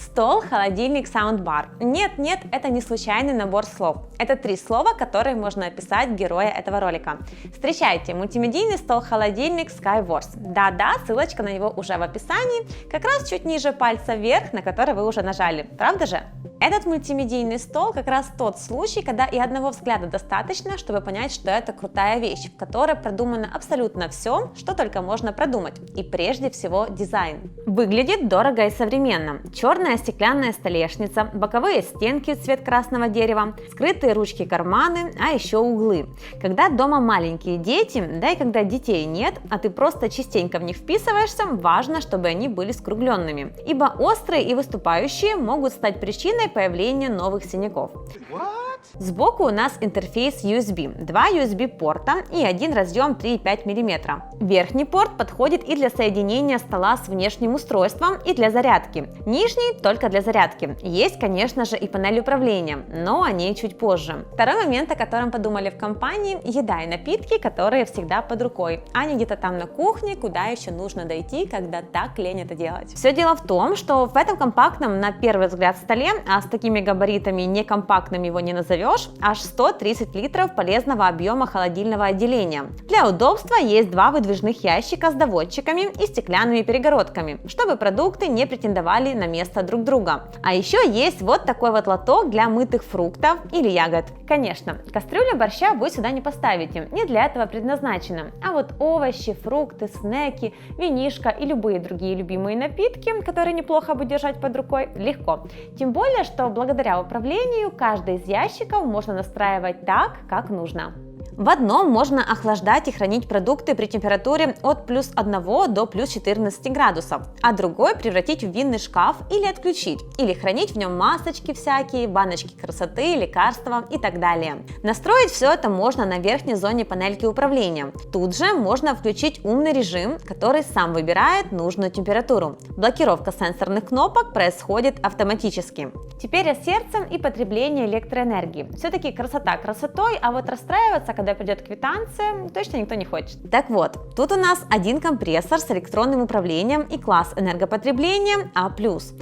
Стол, холодильник, саундбар. Нет, это не случайный набор слов. Это 3 слова, которые можно описать героя этого ролика. Встречайте, мультимедийный стол-холодильник Skywars. Да-да, ссылочка на него уже в описании, как раз чуть ниже пальца вверх, на который вы уже нажали. Правда же? Этот мультимедийный стол как раз тот случай, когда и одного взгляда достаточно, чтобы понять, что это крутая вещь, в которой продумано абсолютно все, что только можно продумать. И прежде всего дизайн. Выглядит дорого и современно. Черная стеклянная столешница, боковые стенки в цвет красного дерева, скрытые ручки-карманы, а еще углы. Когда дома маленькие дети, да и когда детей нет, а ты просто частенько в них вписываешься, важно, чтобы они были скругленными, ибо острые и выступающие могут стать причиной появления новых синяков. Сбоку у нас интерфейс USB, 2 USB порта и один разъем 3,5 мм. Верхний порт подходит и для соединения стола с внешним устройством, и для зарядки. Нижний только для зарядки. Есть, конечно же, и панель управления, но о ней чуть позже. Второй момент, о котором подумали в компании – еда и напитки, которые всегда под рукой, а не где-то там на кухне, куда еще нужно дойти, когда так лень это делать. Все дело в том, что в этом компактном, на первый взгляд, столе, а с такими габаритами некомпактным его не назовешь, аж 130 литров полезного объема холодильного отделения. Для удобства есть 2 выдвижных ящика с доводчиками и стеклянными перегородками, чтобы продукты не претендовали на место друг друга. А еще есть вот такой вот лоток для мытых фруктов или ягод. Конечно, кастрюлю борща вы сюда не поставите, не для этого предназначено. А вот овощи, фрукты, снеки, винишко и любые другие любимые напитки, которые неплохо бы держать под рукой, легко. Тем более, что благодаря управлению каждый из ящиков можно настраивать так, как нужно. В одном можно охлаждать и хранить продукты при температуре от +1 до +14 градусов, а другой превратить в винный шкаф или отключить, или хранить в нем масочки всякие, баночки красоты, лекарства и так далее. Настроить все это можно на верхней зоне панельки управления. Тут же можно включить умный режим, который сам выбирает нужную температуру. Блокировка сенсорных кнопок происходит автоматически. Теперь о сердце и потреблении электроэнергии. Все-таки красота красотой, а вот расстраиваться, когда придет квитанция, точно никто не хочет. Так вот, тут у нас один компрессор с электронным управлением и класс энергопотребления А+.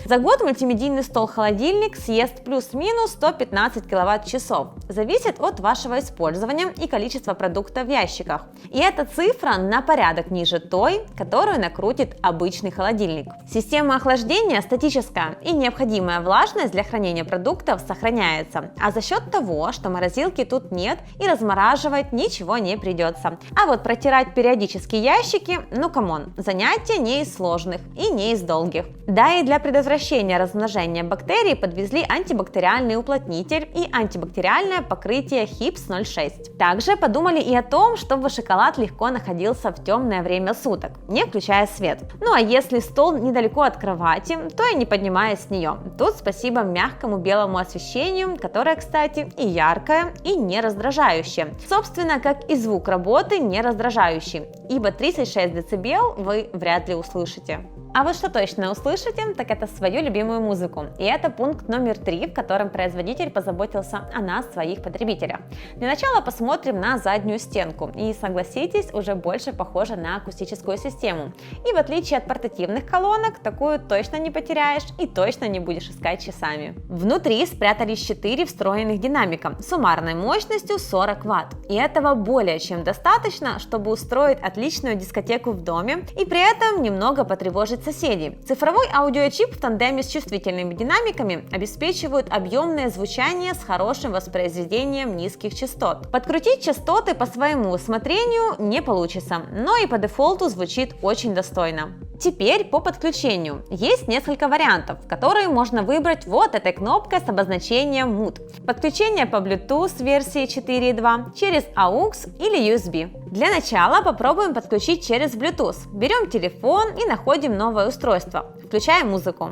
За год мультимедийный стол-холодильник съест плюс-минус 115 кВт-часов. Зависит от вашего использования и количества продуктов в ящиках. И эта цифра на порядок ниже той, которую накрутит обычный холодильник. Система охлаждения статическая, и необходимая влажность для хранения продуктов сохраняется. А за счет того, что морозилки тут нет и размораживать ничего не придется. А вот протирать периодически ящики, ну камон, занятие не из сложных и не из долгих. Да и для предотвращения размножения бактерий подвезли антибактериальный уплотнитель и антибактериальное покрытие HIPS 06. Также подумали и о том, чтобы шоколад легко находился в темное время суток, не включая свет. Ну а если стол недалеко от кровати, то и не поднимаясь с нее. Тут спасибо мягкому белому освещению, которое, кстати, и яркое, и не раздражающее. Собственно, как и звук работы не раздражающий, ибо 36 дБ вы вряд ли услышите. А вот что точно услышите, так это свою любимую музыку. И это пункт номер 3, в котором производитель позаботился о нас, своих потребителях. Для начала посмотрим на заднюю стенку. И согласитесь, уже больше похоже на акустическую систему. И в отличие от портативных колонок, такую точно не потеряешь и точно не будешь искать часами. Внутри спрятались 4 встроенных динамика с суммарной мощностью 40 Вт. И этого более чем достаточно, чтобы устроить отличную дискотеку в доме и при этом немного потревожить соседей. Цифровой аудиочип в тандеме с чувствительными динамиками обеспечивают объемное звучание с хорошим воспроизведением низких частот. Подкрутить частоты по своему усмотрению не получится, но и по дефолту звучит очень достойно. Теперь по подключению. Есть несколько вариантов, которые можно выбрать вот этой кнопкой с обозначением Mood. Подключение по Bluetooth версии 4.2, через AUX или USB. Для начала попробуем подключить через Bluetooth. Берем телефон и находим новое устройство. Включаем музыку.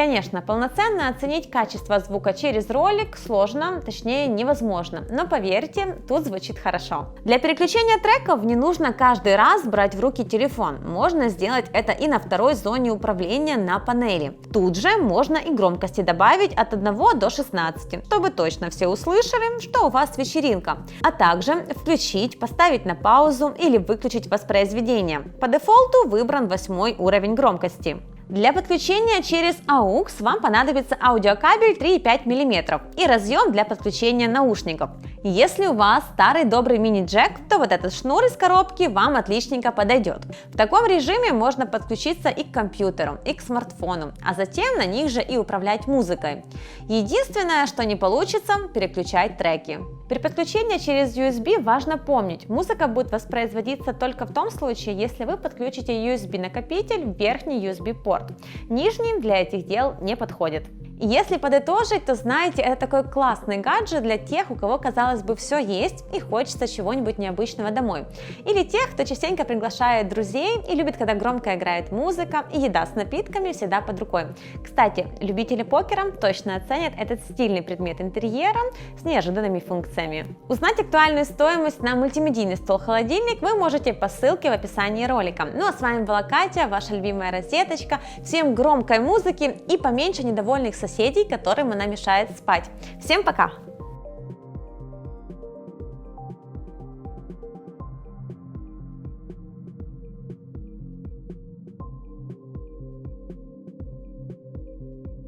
Конечно, полноценно оценить качество звука через ролик сложно, точнее невозможно, но поверьте, тут звучит хорошо. Для переключения треков не нужно каждый раз брать в руки телефон, можно сделать это и на второй зоне управления на панели. Тут же можно и громкости добавить от 1 до 16, чтобы точно все услышали, что у вас вечеринка, а также включить, поставить на паузу или выключить воспроизведение. По дефолту выбран 8 уровень громкости. Для подключения через AUX вам понадобится аудиокабель 3,5 мм и разъем для подключения наушников. Если у вас старый добрый мини-джек, то вот этот шнур из коробки вам отличненько подойдет. В таком режиме можно подключиться и к компьютеру, и к смартфону, а затем на них же и управлять музыкой. Единственное, что не получится, переключать треки. При подключении через USB важно помнить, музыка будет воспроизводиться только в том случае, если вы подключите USB-накопитель в верхний USB-порт. Нижний для этих дел не подходит. Если подытожить, то знаете, это такой классный гаджет для тех, у кого, казалось бы, все есть и хочется чего-нибудь необычного домой. Или тех, кто частенько приглашает друзей и любит, когда громко играет музыка и еда с напитками всегда под рукой. Кстати, любители покера точно оценят этот стильный предмет интерьера с неожиданными функциями. Узнать актуальную стоимость на мультимедийный стол-холодильник вы можете по ссылке в описании ролика. Ну а с вами была Катя, ваша любимая розеточка. Всем громкой музыки и поменьше недовольных соседей, которым она мешает спать. Всем пока!